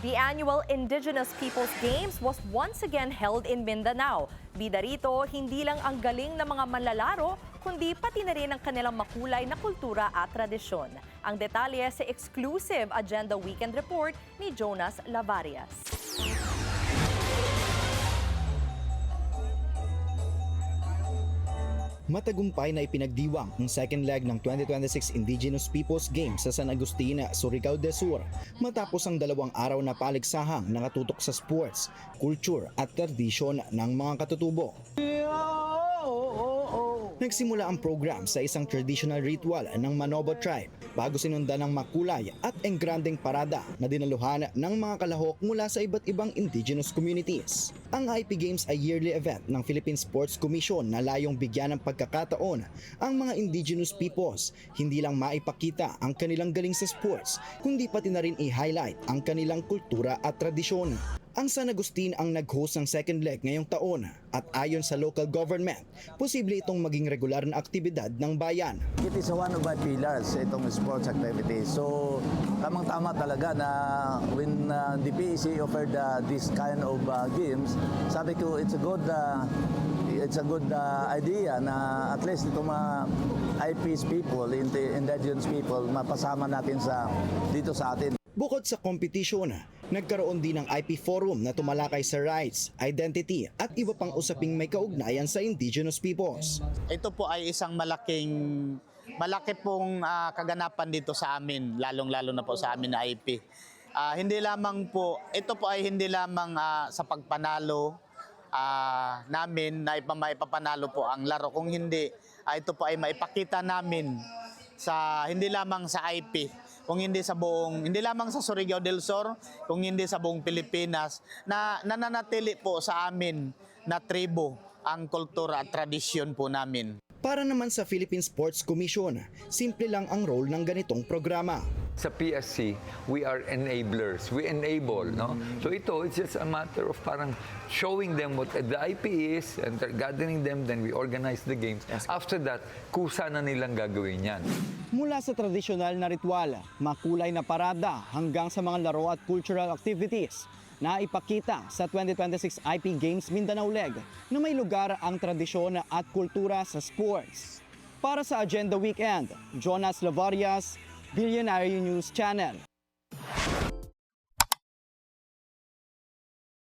The annual Indigenous Peoples Games was once again held in Mindanao. Bida rito, hindi lang ang galing ng mga manlalaro, kundi pati na rin ang kanilang makulay na kultura at tradisyon. Ang detalye sa exclusive Agenda Weekend Report ni Jonas Lavarias. Matagumpay na ipinagdiwang ang second leg ng 2026 Indigenous Peoples Games sa San Agustin, Surigao del Sur matapos ang 2 araw na paligsahang nakatutok sa sports, culture at tradisyon ng mga katutubo. Nagsimula ang program sa isang traditional ritual ng Manobo tribe bago sinundan ng makulay at engrandeng parada na dinaluhan ng mga kalahok mula sa iba't ibang indigenous communities. Ang IP Games ay yearly event ng Philippine Sports Commission na layong bigyan ng pagkakataon ang mga indigenous peoples hindi lang maipakita ang kanilang galing sa sports, kundi pati na rin i-highlight ang kanilang kultura at tradisyon. Ang San Agustin ang nag-host ng second leg ngayong taon at ayon sa local government, posible itong maging regular na aktibidad ng bayan. It is one of my pillars, itong sports activity. So, tamang-tama talaga na when the PEC offered this kind of games, sabi ko it's a good idea na at least itong mga IPs people, indigenous people, mapasama natin dito sa atin. Bukod sa kompetisyon, nagkaroon din ng IP Forum na tumalakay sa rights, identity at iba pang usaping may kaugnayan sa indigenous peoples. Ito po ay isang malaki pong kaganapan dito sa amin, lalong-lalo na po sa amin na IP. Ito po ay hindi lamang sa pagpanalo namin na maipapanalo po ang laro. Kung hindi, ito po ay maipakita namin hindi lamang sa IP, kung hindi lamang sa Surigao del Sur, kung hindi sa buong Pilipinas, na nananatili po sa amin na tribo ang kultura at tradisyon po namin. Para naman sa Philippine Sports Commission, simple lang ang role ng ganitong programa. Sa PSC, we are enablers. We enable, no? So it's just a matter of parang showing them what the IP is and gathering them, then we organize the games. After that, kusa na nilang gagawin yan. Mula sa tradisyonal na ritual, makulay na parada hanggang sa mga laro at cultural activities na ipakita sa 2026 IP Games Mindanao Leg na may lugar ang tradisyon at kultura sa sports. Para sa Agenda Weekend, Jonas Lavarias, Billionaire News Channel.